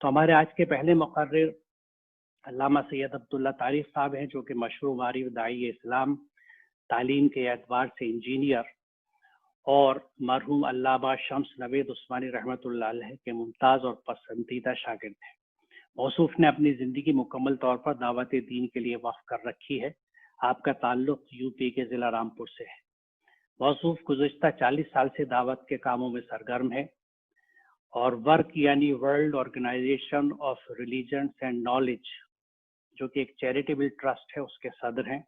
تو ہمارے آج کے پہلے مقرر علامہ سید عبداللہ طارق صاحب ہیں، جو کہ مشہور معروف داعی اسلام، تعلیم کے اعتبار سے انجینئر، اور مرحوم علامہ شمس نوید عثمانی رحمۃ اللہ علیہ کے ممتاز اور پسندیدہ شاگرد ہیں۔ موصوف نے اپنی زندگی مکمل طور پر دعوت دین کے لیے وقف کر رکھی ہے۔ آپ کا تعلق یو پی کے ضلع رامپور سے ہے۔ موصوف گزشتہ 40 سال سے دعوت کے کاموں میں سرگرم ہے اور ورک یعنی world organization of religions and knowledge, جو کہ ایک چیریٹیبل ٹرسٹ ہے، اس کے صدر ہیں۔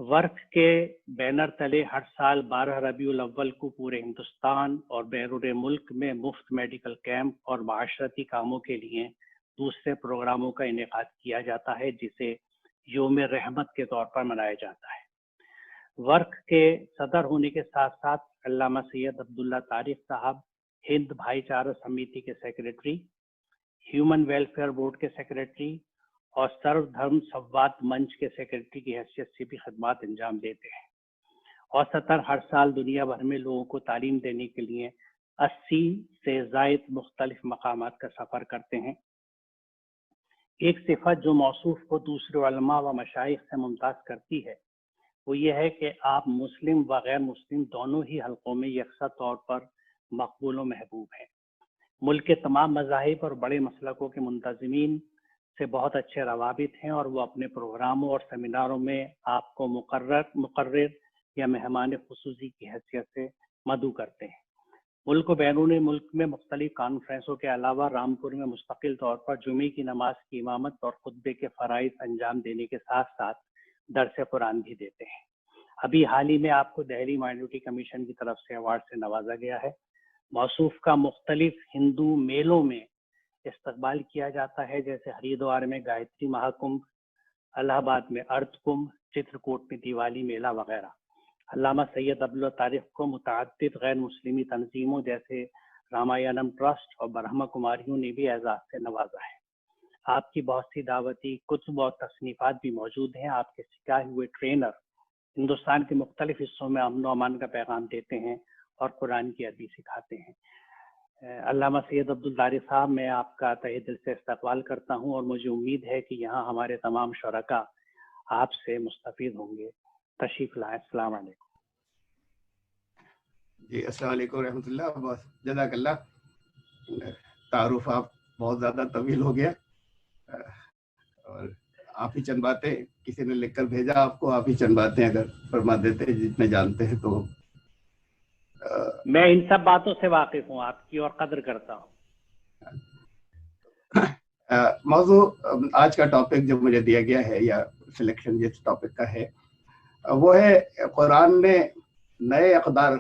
ورک کے بینر تلے ہر سال 12 ربیع الاول کو پورے ہندوستان اور بیرون ملک میں مفت میڈیکل کیمپ اور معاشرتی کاموں کے لیے دوسرے پروگراموں کا انعقاد کیا جاتا ہے، جسے یوم رحمت کے طور پر منایا جاتا ہے۔ ورک کے صدر ہونے کے ساتھ ساتھ علامہ سید عبداللہ طارق صاحب ہند بھائی چارہ سمیتی کے سیکریٹری، ہیومن ویلفیئر بورڈ کے سیکریٹری اور سرو دھرم سوات منچ کے سیکریٹری کی حیثیت سے بھی خدمات انجام دیتے ہیں۔ اوسطاً ہر سال دنیا بھر میں لوگوں کو تعلیم دینے کے لیے 80 سے زائد مختلف مقامات کا سفر کرتے ہیں۔ ایک صفت جو موصوف کو دوسرے علماء و مشائخ سے ممتاز کرتی ہے وہ یہ ہے کہ آپ مسلم و غیر مسلم دونوں ہی حلقوں میں یکساں طور پر مقبول و محبوب ہیں۔ ملک کے تمام مذاہب اور بڑے مسلکوں کے منتظمین سے بہت اچھے روابط ہیں اور وہ اپنے پروگراموں اور سیمیناروں میں آپ کو مقرر یا مہمان خصوصی کی حیثیت سے مدعو کرتے ہیں۔ ملک و بیرون ملک میں مختلف کانفرنسوں کے علاوہ رامپور میں مستقل طور پر جمعے کی نماز کی امامت اور خطبے کے فرائض انجام دینے کے ساتھ ساتھ درس قرآن بھی دیتے ہیں۔ ابھی حال ہی میں آپ کو دہلی مائنورٹی کمیشن کی طرف سے ایوارڈ سے نوازا گیا ہے۔ موصوف کا مختلف ہندو میلوں میں استقبال کیا جاتا ہے، جیسے ہریدوار میں گایتری مہاکمبھ، الہ آباد میں ارتھ کمبھ، چترکوٹ میں دیوالی میلہ وغیرہ۔ علامہ سید عبداللہ طارق کو متعدد غیر مسلمی تنظیموں جیسے راماینم ٹرسٹ اور برہما کماریوں نے بھی اعزاز سے نوازا ہے۔ آپ کی بہت سی دعوتی کتب اور تصنیفات بھی موجود ہیں۔ آپ کے سکھائے ہوئے ٹرینر ہندوستان کے مختلف حصوں میں امن و امان کا پیغام دیتے ہیں اور قرآن کی عربی سکھاتے ہیں۔ علامہ سید عبداللہ طارق صاحب، میں آپ کا تہہ دل سے استقبال کرتا ہوں اور مجھے امید ہے کہ یہاں ہمارے تمام شرکاء آپ سے مستفید ہوں گے۔ تشریف لائیں۔ السلام علیکم۔ جی السلام علیکم ورحمۃ اللہ، بہت جزاک اللہ۔ تعارف آپ بہت زیادہ طویل ہو گیا، اور آپ ہی چند باتیں، کسی نے لکھ کر بھیجا آپ کو، آپ ہی چند باتیں اگر فرما دیتے جتنے جانتے ہیں تو۔ میں ان سب باتوں سے واقف ہوں، آپ کی اور قدر کرتا ہوں۔ موضوع آج کا ٹاپک جو مجھے دیا گیا ہے، یا سلیکشن جس ٹاپک کا ہے، وہ ہے قرآن نے نئے اقدار،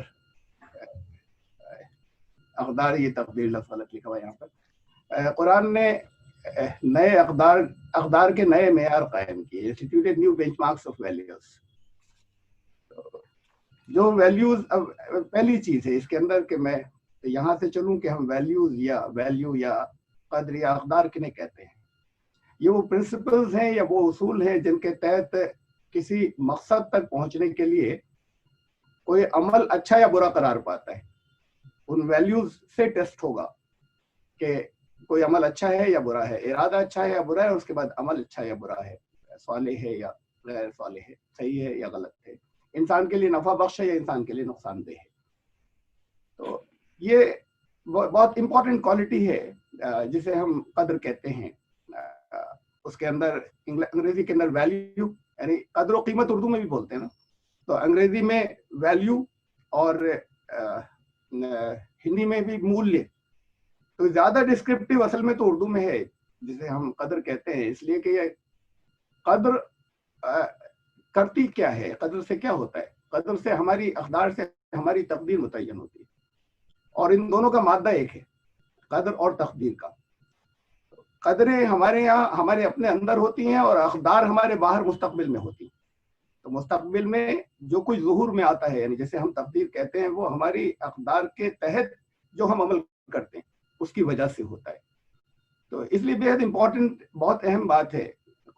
یہ تقدیر لفظ غلط لکھا ہوا یہاں پر، قرآن نے نئے اقدار کے نئے معیار قائم کیے، انسٹیٹیوٹڈ new bench marks of values. جو ویلیوز، اب پہلی چیز ہے اس کے اندر کہ میں یہاں سے چلوں کہ ہم ویلیوز یا ویلیو یا قدر یا اقدار کنہیں کہتے ہیں۔ یہ وہ پرنسپلز ہیں یا وہ اصول ہیں جن کے تحت کسی مقصد تک پہنچنے کے لیے کوئی عمل اچھا یا برا قرار پاتا ہے۔ ان ویلیوز سے ٹیسٹ ہوگا کہ کوئی عمل اچھا ہے یا برا ہے، ارادہ اچھا ہے یا برا ہے، اس کے بعد عمل اچھا یا برا ہے، صالح ہے یا غیر صالح ہے، صحیح ہے یا غلط ہے، انسان کے لیے نفع بخش ہے یا انسان کے لیے نقصان دہ ہے۔ تو یہ بہت امپورٹنٹ کوالٹی ہے جسے ہم قدر کہتے ہیں۔ اس کے اندر انگریزی کے اندر ویلیو یعنی قدر و قیمت اردو میں بھی بولتے ہیں نا، تو انگریزی میں ویلیو اور ہندی میں بھی مولیہ، تو زیادہ ڈسکرپٹیو اصل میں تو اردو میں ہے جسے ہم قدر کہتے ہیں، اس لیے کہ یہ قدر کرتی کیا ہے، قدر سے کیا ہوتا ہے، قدر سے ہماری اقدار سے ہماری تقدیر متعین ہوتی ہے، اور ان دونوں کا مادہ ایک ہے، قدر اور تقدیر کا۔ قدریں ہمارے یہاں ہمارے اپنے اندر ہوتی ہیں اور اقدار ہمارے باہر مستقبل میں ہوتی ہیں۔ تو مستقبل میں جو کچھ ظہور میں آتا ہے، یعنی جیسے ہم تقدیر کہتے ہیں، وہ ہماری اقدار کے تحت جو ہم عمل کرتے ہیں اس کی وجہ سے ہوتا ہے۔ تو اس لیے بے حد امپورٹنٹ، بہت اہم بات ہے،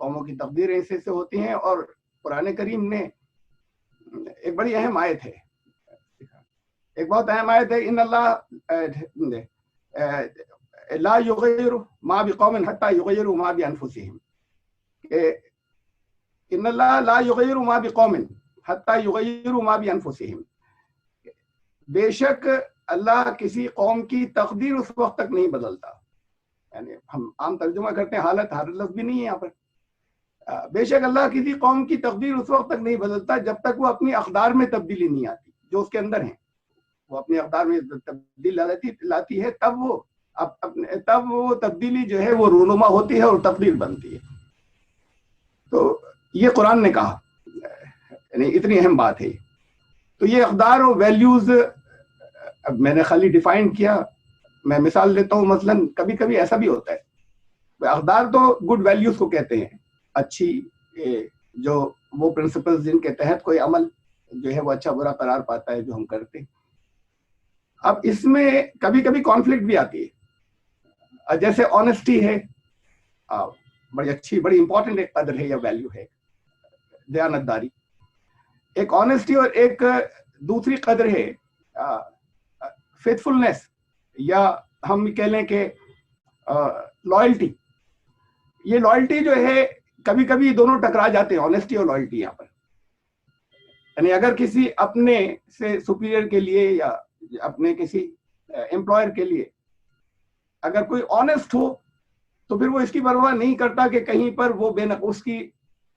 قوموں کی تقدیریں اس سے ہوتی ہیں۔ اور قرآن کریم نے ایک بڑی اہم آیت ہے، ایک بہت اہم آیت ہے، ان اللہ لا یغیروا ما بقوم حتی یغیروا ما بانفسہم، کہ ان اللہ لا یغیر ما بقوم حتی یغیر ما بانفسہم، بے شک اللہ کسی قوم کی تقدیر اس وقت تک نہیں بدلتا. یعنی ہم عام ترجمہ کرتے ہیں حالت لفظ بھی نہیں ہے یہاں پر. بے شک اللہ کسی قوم کی تقدیر اس وقت تک نہیں بدلتا جب تک وہ اپنی اقدار میں تبدیلی نہیں آتی جو اس کے اندر ہیں. وہ اپنی اقدار میں تبدیلی لاتی ہے، تب وہ تبدیلی جو ہے وہ رونما ہوتی ہے اور تقدیر بنتی ہے. تو یہ قرآن نے کہا، یعنی اتنی اہم بات ہے. تو یہ اقدار اور ویلیوز اب میں نے خالی ڈیفائن کیا. میں مثال لیتا ہوں، مثلا کبھی کبھی ایسا بھی ہوتا ہے، اقدار تو گڈ ویلیوز کو کہتے ہیں، اچھی جو وہ پرنسپلز جن کے تحت کوئی عمل جو ہے وہ اچھا برا قرار پاتا ہے جو ہم کرتے ہیں. اب اس میں کبھی کبھی کانفلکٹ بھی آتی ہے، جیسے آنیسٹی ہے، بڑی اچھی بڑی امپورٹنٹ ایک قدر ہے یا ویلیو ہے، دیانتداری. ایک آنیسٹی اور ایک دوسری قدر ہے فیتھفلنس، یا ہم کہہ لیں کہ لائلٹی. یہ لائلٹی جو ہے کبھی کبھی دونوں ٹکرا جاتے ہیں، آنیسٹی اور لائلٹی یہاں پر. یعنی اگر کسی اپنے سے سپیریئر کے لیے یا اپنے کسی امپلائر کے لیے اگر کوئی آنیسٹ ہو تو پھر وہ اس کی پرواہ نہیں کرتا کہ کہیں پر وہ اس کی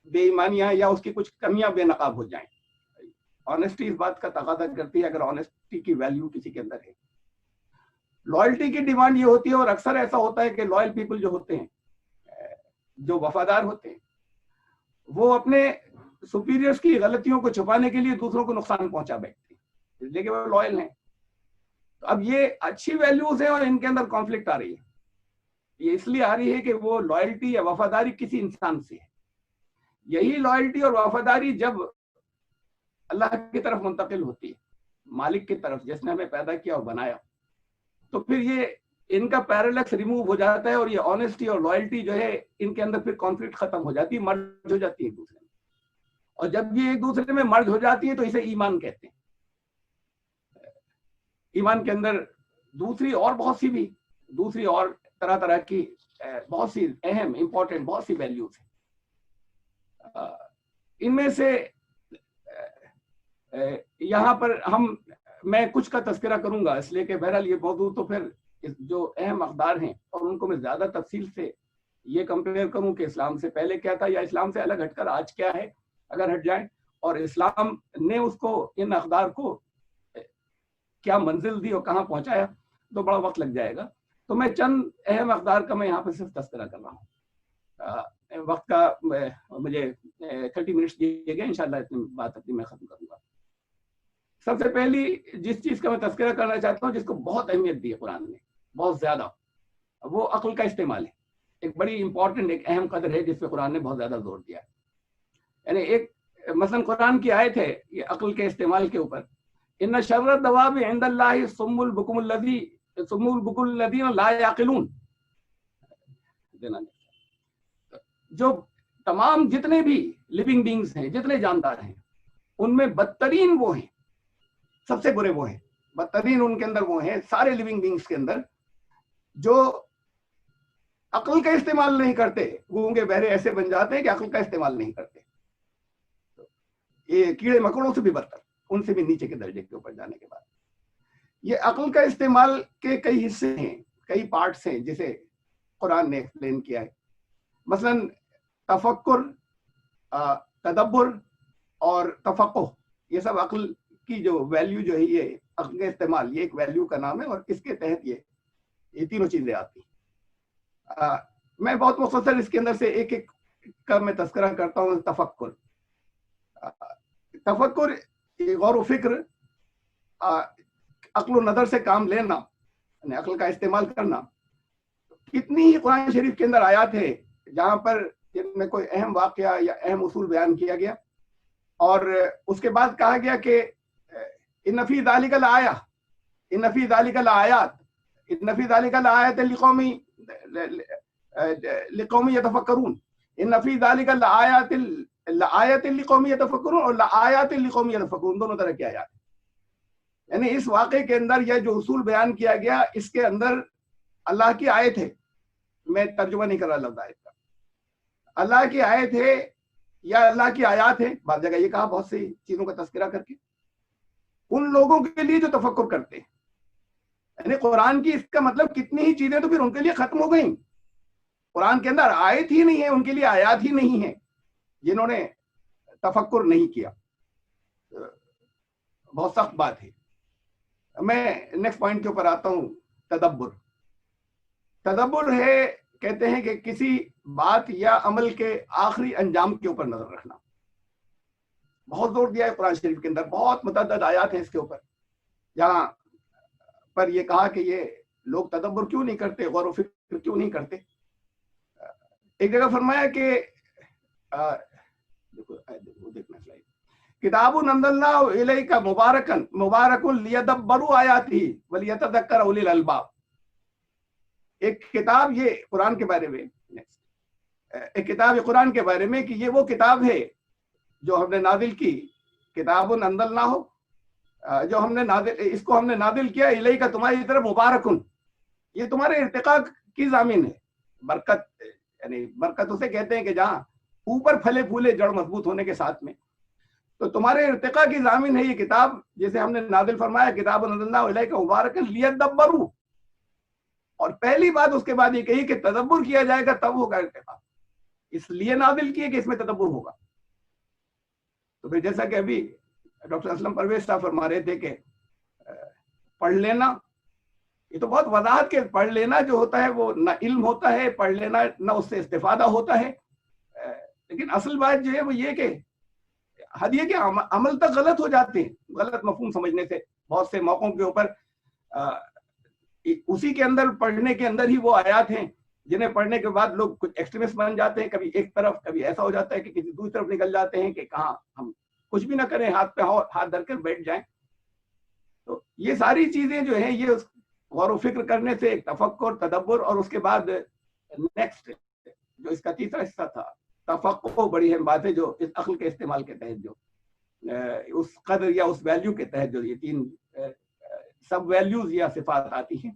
بے ایمانیاں یا اس کی کچھ کمیاں بے نقاب ہو جائیں. آنیسٹی اس بات کا تقاضا کرتی ہے اگر آنیسٹی کی ویلیو کسی کے اندر ہے. لائلٹی کی ڈیمانڈ یہ ہوتی ہے، اور اکثر ایسا ہوتا ہے کہ لائل پیپل جو ہوتے ہیں، جو وفادار ہوتے ہیں، وہ اپنے سپیریئرز کی غلطیوں کو چھپانے کے لیے دوسروں کو نقصان پہنچا بیٹھتے ہیں، اس لیے کہ وہ لائل ہیں. اب یہ اچھی ویلیوز ہیں اور ان کے اندر کانفلکٹ آ رہی ہے. یہ اس لیے آ رہی ہے کہ وہ لائلٹی یا وفاداری کسی انسان سے ہے. یہی لائلٹی اور وفاداری جب اللہ کی طرف منتقل ہوتی ہے، مالک کی طرف جس نے ہمیں پیدا کیا اور بنایا، تو پھر یہ ان کا پیرلیکس ریموو ہو جاتا ہے، اور یہ آنیسٹی اور لائلٹی جو ہے ان کے اندر پھر کانفلکٹ ختم ہو جاتی ہے، مرج ہو جاتی ہے ایک دوسرے میں. اور جب یہ ایک دوسرے میں مرج ہو جاتی ہے تو اسے ایمان کہتے ہیں. ایمان کے اندر دوسری اور طرح طرح کی بہت سی اہم امپورٹنٹ بہت سی ویلیوز ہیں. ان میں سے یہاں پر میں کچھ کا تذکرہ کروں گا، اس لیے کہ بہرحال یہ موضوع تو پھر جو اہم اقدار ہیں اور ان کو میں زیادہ تفصیل سے یہ کمپیئر کروں کہ اسلام سے پہلے کیا تھا یا اسلام سے الگ ہٹ کر آج کیا ہے اگر ہٹ جائیں، اور اسلام نے اس کو ان اقدار کو کیا منزل دی اور کہاں پہنچایا، تو بڑا وقت لگ جائے گا. تو میں چند اہم اقدار کا میں یہاں پہ صرف تذکرہ کر رہا ہوں. وقت کا مجھے 30 منٹس دیے گئے، انشاءاللہ اتنی بات اپنی میں ختم کروں گا. سب سے پہلی جس چیز کا میں تذکرہ کرنا چاہتا ہوں، جس کو بہت اہمیت دی ہے قرآن نے بہت زیادہ، وہ عقل کا استعمال ہے. ایک بڑی امپورٹنٹ ایک اہم قدر ہے جس پہ قرآن نے بہت زیادہ زور دیا ہے. یعنی ایک مثلا قرآن کی آیت ہے یہ عقل کے استعمال کے اوپر، ان شر الدواب عند اللہ الصم البکم الذین لا یعقلون. جو تمام جتنے بھی لیونگ بینگز ہیں، جتنے جاندار ہیں، ان میں بدترین وہ ہیں، سب سے برے وہ ہیں، بدترین ان کے اندر وہ ہیں سارے لیونگ بینگز کے اندر جو عقل کا استعمال نہیں کرتے. گونگے بہرے ایسے بن جاتے ہیں کہ عقل کا استعمال نہیں کرتے. یہ کیڑے مکوڑوں سے بھی برتر، ان سے بھی نیچے کے درجے کے اوپر جانے کے بعد. یہ عقل کا استعمال کے کئی حصے ہیں، کئی پارٹس ہیں جسے قرآن نے ایکسپلین کیا ہے. مثلا تفکر، تدبر اور تفقہ، یہ سب عقل کی جو ویلیو جو ہے، یہ عقل کا استعمال، یہ ایک ویلیو کا نام ہے، اور اس کے تحت یہ تینوں چیزیں آتی ہیں. میں بہت مختصر اس کے اندر سے ایک ایک کا میں تذکرہ کرتا ہوں. تفکر غور و فکر، عقل و نظر سے کام لینا، یعنی عقل کا استعمال کرنا. کتنی ہی قرآن شریف کے اندر آیات ہے جہاں پر جن میں کوئی اہم واقعہ یا اہم اصول بیان کیا گیا، اور اس کے بعد کہا گیا کہ ان فی ذالک الآیہ، ان فی ذالک الآیات، ان فی ذالک الآیات لقوم یتفکرون، ان فی ذالک الآیات لقوم یتفکرون اور لآیات لقوم یتفکرون، دونوں طرح کی آیات. یعنی اس واقعے کے اندر یہ جو اصول بیان کیا گیا، اس کے اندر اللہ کی آیت ہے، میں ترجمہ نہیں کر رہا لفظ آیت کا، اللہ کی آیت ہے یا اللہ کی آیات ہے، بعض جگہ یہ کہا بہت سی چیزوں کا تذکرہ کر کے، ان لوگوں کے لیے جو تفکر کرتے ہیں، یعنی قرآن کی اس کا مطلب کتنی ہی چیزیں تو پھر ان کے لیے ختم ہو گئیں، قرآن کے اندر آیت ہی نہیں ہے، ان کے لیے آیات ہی نہیں ہے جنہوں نے تفکر نہیں کیا. بہت سخت بات ہے. میں نیکسٹ پوائنٹ کے اوپر آتا ہوں. تدبر. تدبر ہے، کہتے ہیں کہ کسی بات یا عمل کے آخری انجام کے اوپر نظر رکھنا. بہت زور دیا ہے قرآن شریف کے اندر، بہت متعدد آیات ہیں اس کے اوپر، جہاں پر یہ کہا کہ یہ لوگ تدبر کیوں نہیں کرتے، غور و فکر کیوں نہیں کرتے. ایک جگہ فرمایا کہ دیکھنا چاہیے، کتاب انزلناہ الیک مبارک لیدبروا آیاتہ ولیتذکر اولی الالباب. ایک کتاب یہ قرآن کے بارے میں، ایک کتاب یہ قرآن کے بارے میں کہ یہ وہ کتاب ہے جو ہم نے نازل کی، کتاب انزلناہ، جو ہم نے نازل، اس کو ہم نے نازل کیا الیک تمہاری طرف مبارکن، یہ تمہارے ارتقاء کی ضامن ہے. برکت، یعنی برکت اسے کہتے ہیں کہ جہاں اوپر پھلے پھولے جڑ مضبوط ہونے کے ساتھ میں، تو تمہارے ارتقاء کی ضامن ہے یہ کتاب جسے ہم نے نازل فرمایا کتاب انزلناہ الیک مبارکن لیدبروا. اور پہلی بات اس کے بعد یہ کہی کہ تدبر کیا جائے گا تب ہوگا ارتقاء، اس لیے نازل کیے کہ اس میں تدبر ہوگا. تو پھر جیسا کہ ابھی ڈاکٹر اسلم پرویز صاحب فرما رہے تھے کہ پڑھ لینا، یہ تو بہت وضاحت کے پڑھ لینا جو ہوتا ہے وہ نہ علم ہوتا ہے، پڑھ لینا نہ اس سے استفادہ ہوتا ہے. لیکن اصل بات جو ہے وہ یہ کہ حد یہ کہ عمل تک غلط ہو جاتے ہیں، غلط مفہوم سمجھنے سے. بہت سے موقعوں کے اوپر اسی کے اندر پڑھنے کے اندر ہی وہ آیات ہیں جنہیں پڑھنے کے بعد لوگ کچھ ایکسٹریمسٹ بن جاتے ہیں، کبھی ایک طرف، کبھی ایسا ہو جاتا ہے کہ کسی دوسری طرف نکل جاتے ہیں کہ کہاں ہم کچھ بھی نہ کریں، ہاتھ پہ ہاتھ دھر کر بیٹھ جائیں. تو یہ ساری چیزیں جو ہیں یہ غور و فکر کرنے سے ایک تفکر، تدبر، اور اس کے بعد نیکسٹ جو اس کا تیسرا حصہ تھا تفقہ، بڑی اہم بات ہے، جو اس عقل کے استعمال کے تحت جو اس قدر یا اس ویلیو کے تحت جو یہ تین سب ویلیوز یا صفات آتی ہیں.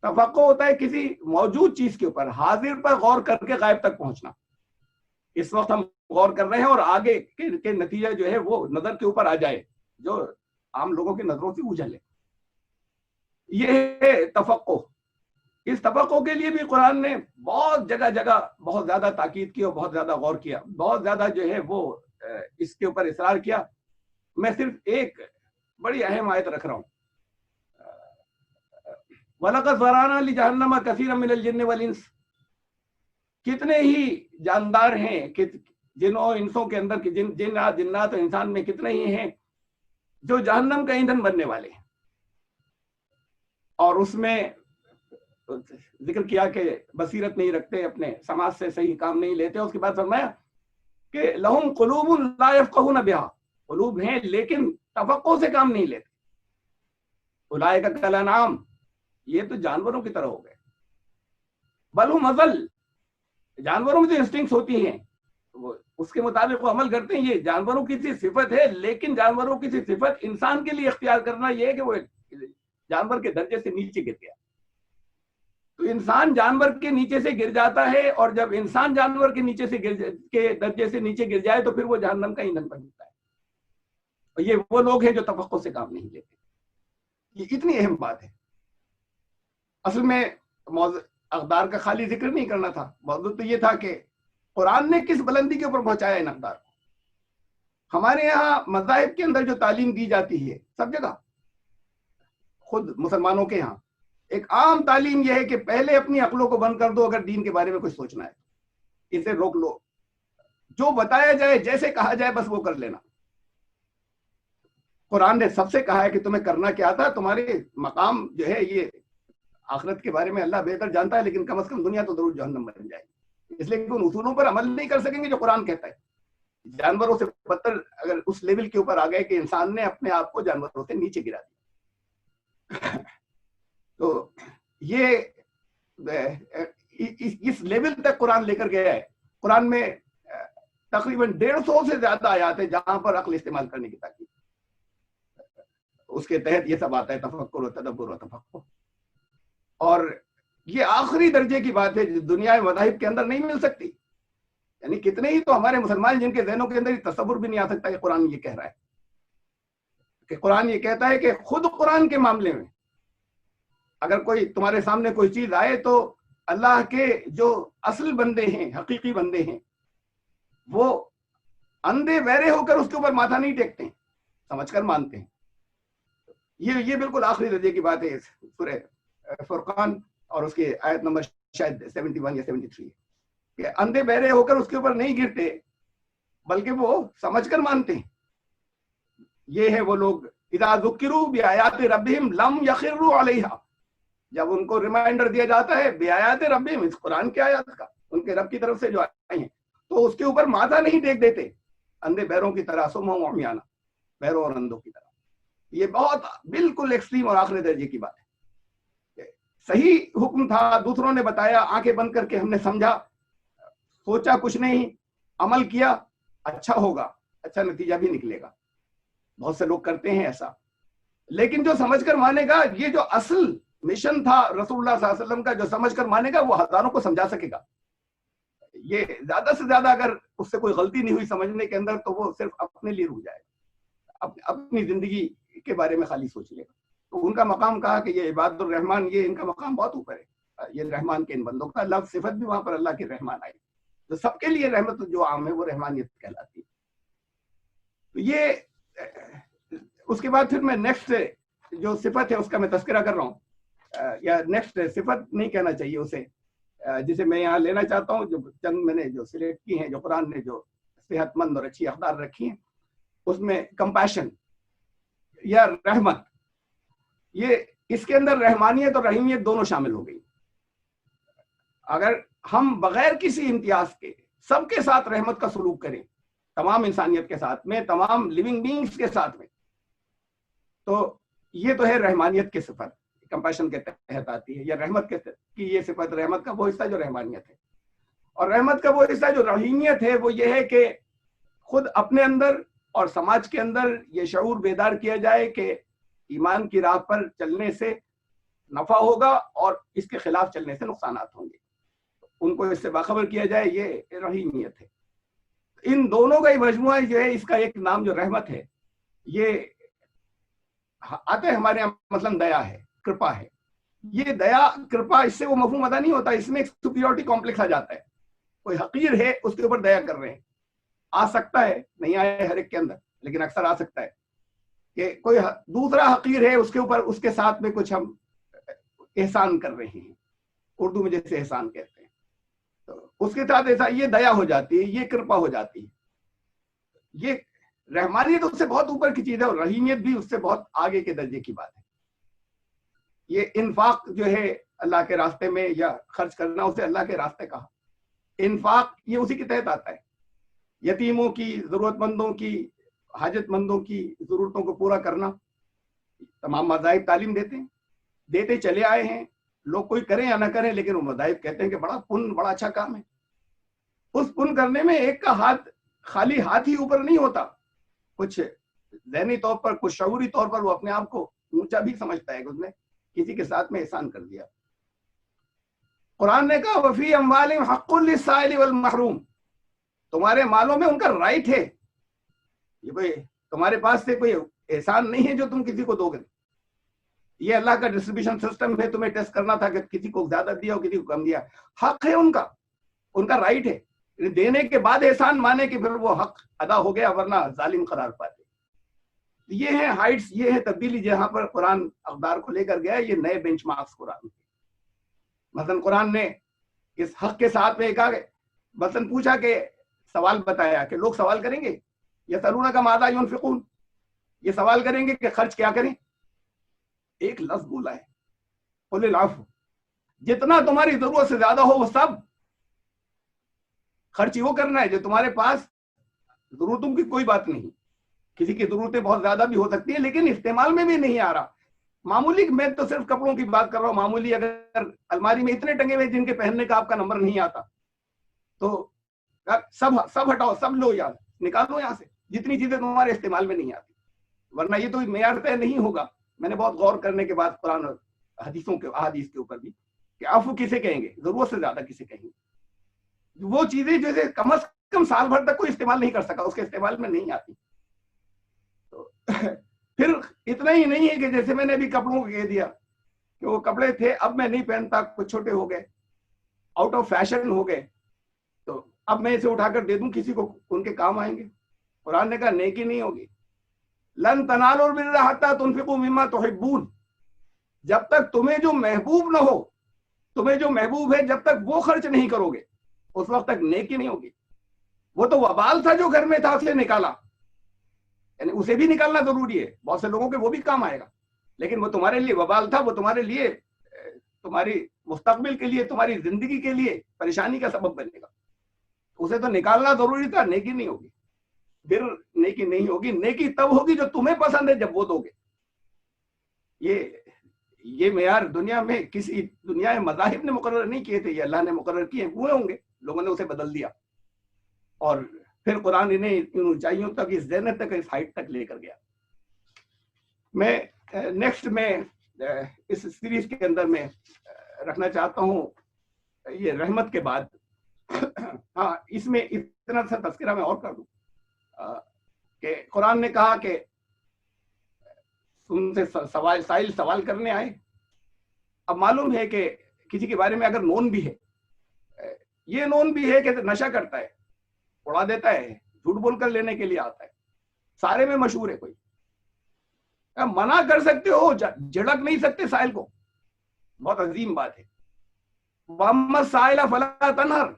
تفقہ ہوتا ہے کسی موجود چیز کے اوپر حاضر پر غور کر کے غائب تک پہنچنا. اس وقت ہم غور کر رہے ہیں اور آگے کے نتیجہ جو ہے وہ نظر کے اوپر آ جائے، جو عام لوگوں کی نظروں سے اوجھل ہے. یہ ہے تفقہ. اس تفقہ کے لیے بھی قرآن نے بہت جگہ جگہ بہت زیادہ تاکید کی اور بہت زیادہ غور کیا، بہت زیادہ جو ہے وہ اس کے اوپر اصرار کیا. میں صرف ایک بڑی اہم آیت رکھ رہا ہوں. وَلَقَدْ ذَرَأْنَا لِجَهَنَّمَ كَثِيرًا مِنَ الْجِنِّ وَالْإِنسِ. کتنے ہی جاندار ہیں جنوں انسوں کے اندر، جنات و انسان میں کتنے ہی ہیں جو جہنم کا ایندھن بننے والے ہیں. اور اس میں ذکر کیا کہ بصیرت نہیں رکھتے، اپنے سماج سے صحیح کام نہیں لیتے. اس کے بعد فرمایا کہ لہم قلوب لا یفقہون بہا، قلوب ہیں لیکن تفقہ سے کام نہیں لیتے. اولئک کالانعام، یہ تو جانوروں کی طرح ہو گئے. بل ہم اضل، جانوروں میں جو انسٹنکٹس ہوتی ہیں وہ اس کے مطابق وہ عمل کرتے ہیں. یہ جانوروں کی سی صفت ہے، لیکن جانوروں کی سی صفت انسان کے لیے اختیار کرنا یہ ہے کہ وہ جانور کے درجے سے نیچے گر گیا. تو انسان جانور کے نیچے سے گر جاتا ہے، اور جب انسان جانور کے نیچے سے کے درجے سے نیچے گر جائے تو پھر وہ جہنم کا ایندھن بن جاتا ہے. اور یہ وہ لوگ ہیں جو تفقہ سے کام نہیں لیتے. یہ اتنی اہم بات ہے. اصل میں اقدار کا خالی ذکر نہیں کرنا تھا، موضوع تو یہ تھا کہ قرآن نے کس بلندی کے اوپر پہنچایا ان اقدار کو. ہمارے یہاں مذاہب کے اندر جو تعلیم دی جاتی ہے سب جگہ، خود مسلمانوں کے یہاں ایک عام تعلیم یہ ہے کہ پہلے اپنی عقلوں کو بند کر دو، اگر دین کے بارے میں کچھ سوچنا ہے اسے روک لو، جو بتایا جائے جیسے کہا جائے بس وہ کر لینا. قرآن نے سب سے کہا ہے کہ تمہیں کرنا کیا تھا، تمہارے مقام جو ہے یہ آخرت کے بارے میں اللہ بہتر جانتا ہے، لیکن کم از کم دنیا تو ضرور جہنم بن جائے گی. اس لیے کہ ان اصولوں پر عمل نہیں کر سکیں گے جو قرآن کہتا ہے. جانوروں سے بدتر اگر اس لیول کے اوپر آ گئے کہ انسان نے اپنے آپ کو جانوروں سے نیچے گرا دیا. تو یہ اس لیول تک قرآن لے کر گیا ہے. قرآن میں تقریباً 150 سے زیادہ آیات ہیں جہاں پر عقل استعمال کرنے کی تاکید. اس کے تحت یہ سب آتا ہے، تفکر و تدبر و تفقہ. اور یہ آخری درجے کی بات ہے جو دنیا مذاہب کے اندر نہیں مل سکتی. یعنی کتنے ہی تو ہمارے مسلمان جن کے ذہنوں کے اندر یہ تصور بھی نہیں آ سکتا کہ قرآن یہ کہہ رہا ہے، کہ قرآن یہ کہتا ہے کہ خود قرآن کے معاملے میں اگر کوئی تمہارے سامنے کوئی چیز آئے تو اللہ کے جو اصل بندے ہیں، حقیقی بندے ہیں، وہ اندھے بہرے ہو کر اس کے اوپر ماتھا نہیں ٹیکتے ہیں، سمجھ کر مانتے ہیں. یہ بالکل آخری درجے کی بات ہے سورہ فرقان اور اس کے آیت نمبر شاید 71 یا 73 کہ اندھے بہرے ہو کر اس کے اوپر نہیں گرتے بلکہ وہ سمجھ کر مانتے ہیں. یہ ہے وہ لوگ اذا ذکروا بآیات ربہم لم یخروا علیہا، جب ان کو ریمائنڈر دیا جاتا ہے بآیات ربہم، اس قرآن کے آیات کا، ان کے رب کی طرف سے جو آئی ہیں، تو اس کے اوپر ماتھا نہیں ٹیک دیتے اندھے بہروں کی طرح، سم و عمیانہ، بہروں اور اندھوں کی طرح. یہ بہت بالکل ایکسٹریم اور آخری درجے کی بات ہے. صحیح حکم تھا، دوسروں نے بتایا، آنکھیں بند کر کے ہم نے سمجھا، سوچا کچھ نہیں، عمل کیا، اچھا ہوگا، اچھا نتیجہ بھی نکلے گا. بہت سے لوگ کرتے ہیں ایسا. لیکن جو سمجھ کر مانے گا، یہ جو اصل مشن تھا رسول اللہ صلی اللہ علیہ وسلم کا، جو سمجھ کر مانے گا وہ ہزاروں کو سمجھا سکے گا. یہ زیادہ سے زیادہ اگر اس سے کوئی غلطی نہیں ہوئی سمجھنے کے اندر تو وہ صرف اپنے لیے رک جائے گا، اپنی زندگی کے بارے میں خالی سوچ لے گا. تو ان کا مقام کہا کہ یہ عباد الرحمن، یہ ان کا مقام بہت اوپر ہے. یہ رحمان کے ان بندوں کا لفظ صفت بھی وہاں پر اللہ کے رحمان آئی، تو سب کے لیے رحمت جو عام ہے وہ رحمانیت کہلاتی ہے. تو یہ اس کے بعد پھر میں نیکسٹ جو صفت ہے اس کا میں تذکرہ کر رہا ہوں، یا نیکسٹ صفت نہیں کہنا چاہیے اسے، جسے میں یہاں لینا چاہتا ہوں، جو چند میں نے جو سلیکٹ کی ہیں، جو قرآن نے جو صحت مند اور اچھی اقدار رکھی ہیں، اس میں کمپیشن یا رحمت، یہ اس کے اندر رحمانیت اور رحیمیت دونوں شامل ہو گئی. اگر ہم بغیر کسی امتیاز کے سب کے ساتھ رحمت کا سلوک کریں، تمام انسانیت کے ساتھ میں، تمام لیونگ بینگز کے ساتھ میں، تو یہ تو ہے رحمانیت کی صفت، کمپیشن کے تحت آتی ہے، یا رحمت کی یہ صفت، رحمت کا وہ حصہ جو رحمانیت ہے. اور رحمت کا وہ حصہ جو رحیمیت ہے وہ یہ ہے کہ خود اپنے اندر اور سماج کے اندر یہ شعور بیدار کیا جائے کہ ایمان کی راہ پر چلنے سے نفع ہوگا اور اس کے خلاف چلنے سے نقصانات ہوں گے، ان کو اس سے باخبر کیا جائے، یہ رحیمیت ہے. ان دونوں کا ہی مجموعہ جو ہے، اس کا ایک نام جو رحمت ہے، یہ آتا ہے ہمارے یہاں مثلا دیا ہے، کرپا ہے. یہ دیا کرپا، اس سے وہ مفہوم ادا نہیں ہوتا، اس میں ایک سپیریورٹی کمپلیکس آ جاتا ہے. کوئی حقیر ہے، اس کے اوپر دیا کر رہے ہیں. آ سکتا ہے، نہیں آئے ہر ایک کے اندر، لیکن اکثر آ سکتا ہے کہ کوئی دوسرا حقیر ہے، اس کے اوپر اس کے ساتھ میں کچھ ہم احسان کر رہے ہیں، اردو میں جیسے احسان کہتے ہیں، تو اس کے ساتھ ایسا یہ دیا ہو جاتی ہے، یہ کرپا ہو جاتی ہے. یہ رحمانیت اس سے بہت اوپر کی چیز ہے، اور رحیمیت بھی اس سے بہت آگے کے درجے کی بات ہے. یہ انفاق جو ہے اللہ کے راستے میں، یا خرچ کرنا، اسے اللہ کے راستے کہا. انفاق یہ اسی کے تحت آتا ہے. یتیموں کی، ضرورت مندوں کی، حاجت مندوں کی ضرورتوں کو پورا کرنا. تمام مذاہب تعلیم دیتے ہیں، دیتے چلے آئے ہیں. لوگ کوئی کریں یا نہ کریں، لیکن وہ مذاہب کہتے ہیں کہ بڑا پن، بڑا اچھا کام ہے. اس پن کرنے میں ایک کا ہاتھ خالی ہاتھ ہی اوپر نہیں ہوتا، کچھ ذہنی طور پر، کچھ شعوری طور پر وہ اپنے آپ کو اونچا بھی سمجھتا ہے کہ اس نے کسی کے ساتھ میں احسان کر دیا. قرآن نے کہا وفی اموالہم حق للسائل والمحروم، تمہارے مالوں میں ان کا رائٹ ہے. یہ کوئی تمہارے پاس سے کوئی احسان نہیں ہے جو تم کسی کو دو گے. یہ اللہ کا ڈسٹریبیوشن سسٹم ہے، تمہیں ٹیسٹ کرنا تھا کہ کسی کو زیادہ دیا ہو، کسی کو کم دیا. حق ہے ان کا رائٹ ہے. دینے کے بعد احسان مانے کہ پھر وہ حق ادا ہو گیا، ورنہ ظالم قرار پاتے. یہ ہے ہائٹس، یہ ہے تبدیلی جہاں پر قرآن اقدار کو لے کر گیا. یہ نئے بینچ مارکس قرآن. مثلا قرآن نے اس حق کے ساتھ میں کہا، مثلا پوچھا کہ سوال بتایا کہ لوگ سوال کریں گے، یسألونک ماذا ينفقون، یہ سوال کریں گے کہ خرچ کیا کریں. ایک لفظ بولا ہے، قل العفو، جتنا تمہاری ضرورت سے زیادہ ہو وہ سب خرچ وہ کرنا ہے جو تمہارے پاس. ضرورتوں کی کوئی بات نہیں، کسی کی ضرورتیں بہت زیادہ بھی ہو سکتی ہیں لیکن استعمال میں بھی نہیں آ رہا. معمولی، میں تو صرف کپڑوں کی بات کر رہا ہوں، معمولی اگر الماری میں اتنے ٹنگے ہوئے جن کے پہننے کا آپ کا نمبر نہیں آتا، تو سب ہٹاؤ، سب لو، یاد نکالو یہاں سے جتنی چیزیں تمہارے استعمال میں نہیں آتی، ورنہ یہ تو معیار طے نہیں ہوگا. میں نے بہت غور کرنے کے بعد قرآن اور حدیث کے اوپر بھی کہ عفو کسے کہیں گے, ضرورت سے زیادہ کسے کہیں گے. وہ چیزیں جیسے کم از کم سال بھر تک کوئی استعمال نہیں کر سکا, اس کے استعمال میں نہیں آتی. تو پھر اتنا ہی نہیں ہے کہ جیسے میں نے ابھی کپڑوں کو کہہ دیا کہ وہ کپڑے تھے اب میں نہیں پہنتا, کچھ چھوٹے ہو گئے, آؤٹ آف فیشن ہو گئے, تو اب میں اسے اٹھا کر دے دوں کسی کو, ان کے کام آئیں گے. قرآن نے کہا نیکی نہیں ہوگی. لن تنالوا البر حتی تنفقوا مما تحبون, جب تک تمہیں جو محبوب نہ ہو, تمہیں جو محبوب ہے جب تک وہ خرچ نہیں کرو گے اس وقت تک نیکی نہیں ہوگی. وہ تو وبال تھا جو گھر میں تھا, اسے نکالا, یعنی اسے بھی نکالنا ضروری ہے, بہت سے لوگوں کے وہ بھی کام آئے گا, لیکن وہ تمہارے لیے وبال تھا, وہ تمہارے لیے, تمہاری مستقبل کے لیے, تمہاری زندگی کے لیے پریشانی کا سبب بنے گا. اسے تو نکالنا ضروری تھا, نیکی نہیں ہوگی. پھر نیکی نہیں ہوگی, نیکی تب ہوگی جو تمہیں پسند ہے جب وہ دو گے. یہ معیار دنیا میں کسی دنیا میں مذاہب نے مقرر نہیں کیے تھے, یہ اللہ نے مقرر کیے ہوئے ہوں گے, لوگوں نے اسے بدل دیا, اور پھر قرآن انہیں ان اونچائیوں تک, اس ذہنت تک, اس ہائٹ تک لے کر گیا. میں نیکسٹ میں اس سیریز کے اندر میں رکھنا چاہتا ہوں یہ رحمت کے بعد. ہاں, اس میں اتنا سا تذکرہ میں اور کر دوں کہ قرآن نے کہا کہ تم سے سائل سوال کرنے آئے. اب معلوم ہے کہ کسی کے بارے میں اگر نون بھی ہے, یہ نون بھی ہے کہ نشہ کرتا ہے, اڑا دیتا ہے, جھوٹ بول کر لینے کے لیے آتا ہے, سارے میں مشہور ہے, کوئی منع کر سکتے ہو, جھڑک نہیں سکتے سائل کو, بہت عظیم بات ہے. وَأَمَّا السَّائِلَ فَلَا تَنْهَرْ,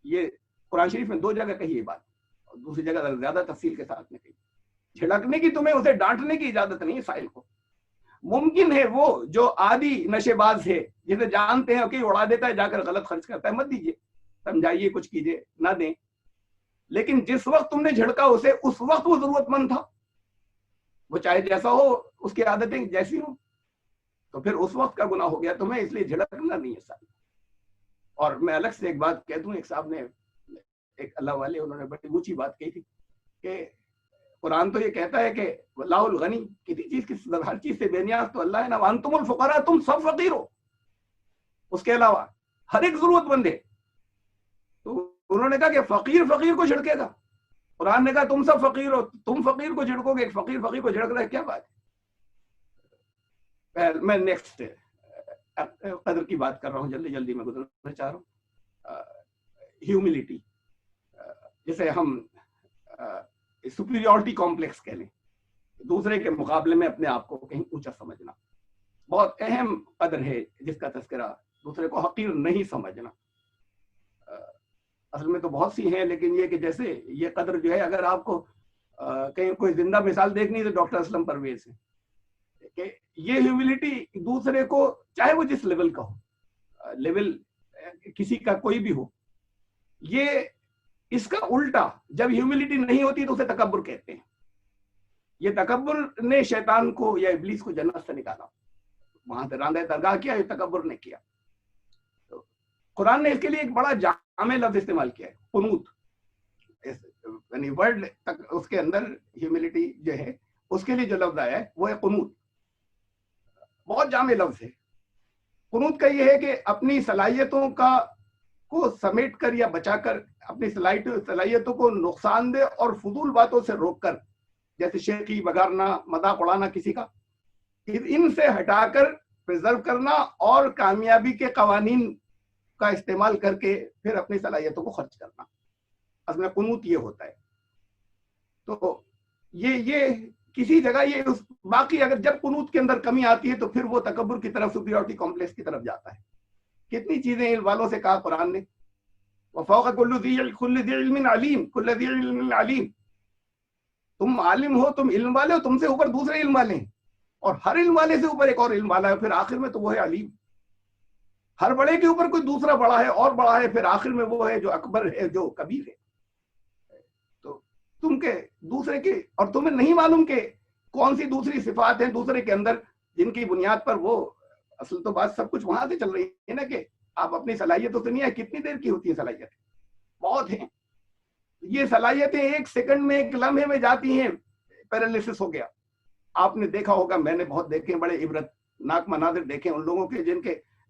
یہ قرآن شریف میں 2 جگہ کہی ہے بات, اور دوسری جگہ زیادہ تفصیل کے ساتھ میں کہی. جھڑکنے کی, تمہیں اسے ڈانٹنے کی اجازت نہیں ہے سائل کو. ممکن ہے وہ جو عادی نشے باز ہے, جسے جانتے ہیں کہ اڑا دیتا ہے, جا کر غلط خرچ کرتا ہے, مت دیجیے, سمجھائیے, کچھ کیجیے, نہ دیں. لیکن جس وقت تم نے جھڑکا اسے, اس وقت وہ ضرورت مند تھا, وہ چاہے جیسا ہو, اس کی عادتیں جیسی ہوں, تو پھر اس وقت کا گناہ ہو گیا تمہیں, اس لیے جھڑکنا نہیں ہے سائل. اور میں الگ سے ایک بات کہہ دوں, ایک صاحب نے, ایک اللہ والے, انہوں نے بڑی اونچی بات کہی تھی کہ قرآن تو یہ کہتا ہے کہ اللہ الغنی, کسی چیز کی, ہر چیز سے بے نیاز تو اللہ ہے نا, وانتم الفقراء, تم سب فقیر ہو, اس کے علاوہ ہر ایک ضرورت مند ہے. تو انہوں نے کہا کہ فقیر فقیر کو جھڑکے گا, قرآن نے کہا تم سب فقیر ہو, تم فقیر کو جھڑکو گے, ایک فقیر فقیر کو جھڑک رہا ہے, کیا بات ہے. میں نیکسٹ قدر کی بات کر رہا ہوں, جلدی جلدی میں گزرنا چاہ رہا ہوں. ہیوملٹی, جسے ہم سپیریورٹی کمپلیکس کہہ لیں, دوسرے کے مقابلے میں اپنے آپ کو کہیں اونچا سمجھنا, بہت اہم قدر ہے جس کا تذکرہ, دوسرے کو حقیر نہیں سمجھنا. اصل میں تو بہت سی ہیں, لیکن یہ کہ جیسے یہ قدر جو ہے, اگر آپ کو کہیں کوئی زندہ مثال دیکھنی تو ڈاکٹر اسلم پرویز ہے, کہ یہ ہیوملٹی دوسرے کو, چاہے وہ جس لیول کا ہو, لیول کسی کا کوئی بھی ہو, یہ اس کا الٹا, جب ہیوملٹی نہیں ہوتی تو اسے تکبر کہتے ہیں. یہ تکبر نے شیطان کو یا ابلیس کو جنت سے نکالا, وہاں سے راندہ درگاہ کیا, یہ تکبر نے کیا. تو قرآن نے اس کے لیے ایک بڑا جامع لفظ استعمال کیا ہے, قنوت. یعنی ورڈ اس کے اندر ہیوملٹی جو ہے, اس کے لیے جو لفظ آیا ہے وہ ہے قنوت. بہت جامع لفظ ہے. قنوت کا یہ ہے کہ اپنی صلاحیتوں کو سمیٹ کر یا بچا کر, اپنی صلاحیتوں کو نقصان دہ اور فضول باتوں سے روک کر, جیسے شیخی بگارنا, مذاق اڑانا کسی کا, ان سے ہٹا کر پریزرو کرنا, اور کامیابی کے قوانین کا استعمال کر کے پھر اپنی صلاحیتوں کو خرچ کرنا. اصل میں قنوت یہ ہوتا ہے. تو یہ کسی جگہ یہ باقی, اگر جب قنوت کے اندر کمی آتی ہے تو پھر وہ تکبر کی طرف, سپیریورٹی کمپلیکس کی طرف جاتا ہے. کتنی چیزیں علم والوں سے کہا قرآن نے, وفوق كل ذي علم علیم, كل ذي علم علیم. تم عالم ہو, تم علم والے ہو, تم سے اوپر دوسرے علم والے ہیں, اور ہر علم والے سے اوپر ایک اور علم والا ہے, پھر آخر میں تو وہ ہے علیم. ہر بڑے کے اوپر کوئی دوسرا بڑا ہے اور بڑا ہے, پھر آخر میں وہ ہے جو اکبر ہے, جو کبیر ہے. تو تم کے دوسرے کے, اور تمہیں نہیں معلوم کہ کون سی دوسری صفات ہیں دوسرے کے اندر, جن کی بنیاد پر وہ, اصل تو بات سب کچھ وہاں سے چل رہی ہے نا, کہ آپ اپنی صلاحیتوں سے نہیں ہے, کتنی دیر کی ہوتی ہیں صلاحیتیں, بہت ہیں. یہ صلاحیتیں ایک سیکنڈ میں, ایک لمحے میں جاتی ہیں. پیرالیسس ہو گیا, آپ نے دیکھا ہوگا, میں نے بہت دیکھے, بڑے عبرت ناک مناظر دیکھے ان لوگوں کے جن کے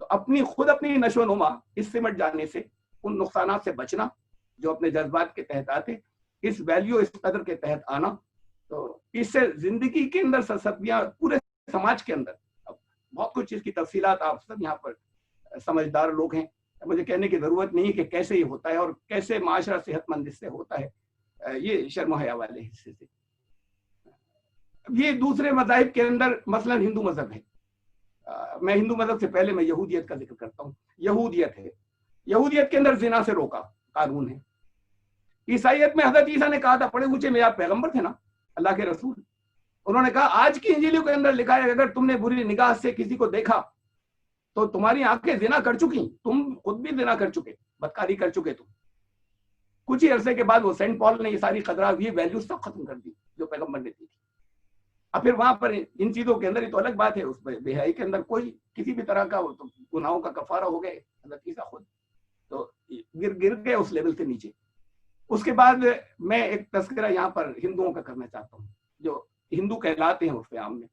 تو اپنی خود اپنی نشو نما اس سمٹ جانے سے، ان نقصانات سے بچنا جو اپنے جذبات کے تحت آتے، اس ویلیو اس قدر کے تحت آنا، تو اس سے زندگی کے اندر سرسبزیاں پورے سماج کے اندر بہت کچھ چیز کی تفصیلات آپ سب یہاں پر سمجھدار لوگ ہیں، مجھے کہنے کی ضرورت نہیں کہ کیسے یہ ہوتا ہے اور کیسے معاشرہ صحت مند اس سے ہوتا ہے، یہ شرم و حیا والے حصے سے۔ یہ دوسرے مذاہب کے اندر مثلا ہندو مذہب ہے، میں ہندو مذہب سے پہلے میں یہودیت کا ذکر کرتا ہوں۔ یہودیت ہے، یہودیت کے اندر زنا سے روکا قانون ہے۔ عیسائیت میں حضرت عیسیٰ نے کہا تھا، بڑے اونچے معیار پیغمبر تھے نا، اللہ کے رسول، انہوں نے کہا آج کی انجیلوں کے اندر لکھا ہے اگر تم نے بری نگاہ سے کسی کو دیکھا تو تمہاری آنکھیں زنا کر چکی، تم خود بھی زنا کر چکے، بدکاری کر چکے تم۔ کچھ ہی عرصے کے بعد وہ سینٹ پال نے یہ ساری قدرات، یہ ویلیوز سب ختم کر دی جو پیغمبر نے دی تھی۔ اب پھر وہاں پر ان چیزوں کے اندر ہی تو الگ بات ہے، اس بے حیائی کے اندر کوئی کسی بھی طرح کا وہ تو گناہوں کا کفارہ ہو گئے، حضرت عیسیٰ خود تو گر گئے اس لیول سے نیچے۔ اس کے بعد میں ایک تذکرہ یہاں پر ہندوؤں کا کرنا چاہتا ہوں جو ہندو کہلاتے ہیں عرف عام میں۔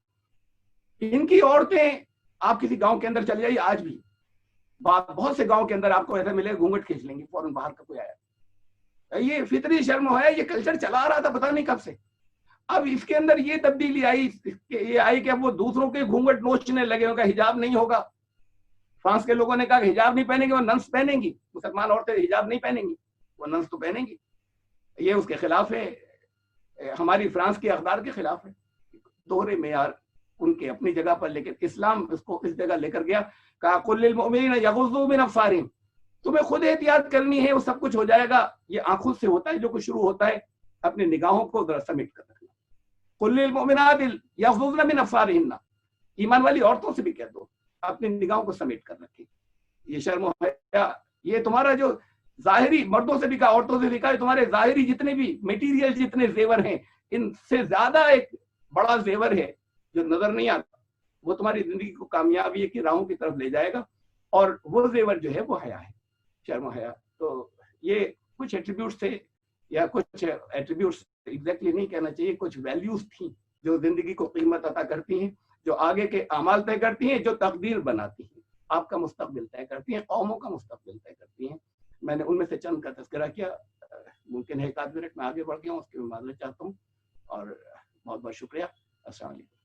ان کی عورتیں، آپ کسی گاؤں کے اندر چل جائیے آج بھی، بہت سے گاؤں کے اندر آپ کو ایسا ملے گھونگھٹ کھینچ لیں گے فوراً باہر کا کوئی آیا۔ یہ فطری شرم ہے، یہ کلچر چلا رہا تھا پتہ نہیں کب سے۔ اب اس کے اندر یہ تبدیلی آئی کہ اب وہ دوسروں کے گھونگھٹ نوچنے لگے، ان کا حجاب نہیں ہوگا۔ فرانس کے لوگوں نے کہا کہ حجاب نہیں پہنیں گے، وہ ننس پہنیں گی، مسلمان عورتیں حجاب نہیں پہنیں گی، وہ ننس تو پہنیں گی۔ یہ اس کے خلاف ہے، ہماری فرانس کے اقدار کے خلاف ہے۔ دوہرے معیار ان کے اپنی جگہ پر، لیکن اسلام اس کو اس جگہ لے کر گیا، کہا قل للمؤمنین یغضوا من ابصارہم، تمہیں خود احتیاط کرنی ہے، وہ سب کچھ ہو جائے گا۔ یہ آنکھوں سے ہوتا ہے جو کچھ شروع ہوتا ہے، اپنی نگاہوں کو ذرا سمیٹ کر رکھنا۔ قل للمؤمنات یغضضن من ابصارہن، ایمان والی عورتوں سے بھی کہہ دو اپنی نگاہوں کو سمیٹ کر رکھیں۔ یہ شرم و حیا، یہ تمہارا جو ظاہری، مردوں سے بھی کہا عورتوں سے بھی کہا، تمہارے ظاہری جتنے بھی میٹیریل جتنے زیور ہیں، ان سے زیادہ ایک بڑا زیور ہے جو نظر نہیں آتا، وہ تمہاری زندگی کو کامیابی کی راہوں کی طرف لے جائے گا، اور وہ زیور جو ہے وہ حیا ہے، شرم و حیا۔ تو یہ کچھ ایٹریبیوٹس تھے، یا کچھ ایٹریبیوٹس ایگزیکٹلی نہیں کہنا چاہیے، کچھ ویلیوز تھیں جو زندگی کو قیمت عطا کرتی ہیں، جو آگے کے اعمال طے کرتی ہیں، جو تقدیر بناتی ہیں، آپ کا مستقبل طے کرتی ہیں، قوموں کا مستقبل طے کرتی ہیں۔ میں نے ان میں سے چند کا تذکرہ کیا، ممکن ہے ایک آدھ منٹ میں آگے بڑھ گیا ہوں، اس کی میں معذرت چاہتا ہوں، اور بہت بہت شکریہ۔ السلام علیکم۔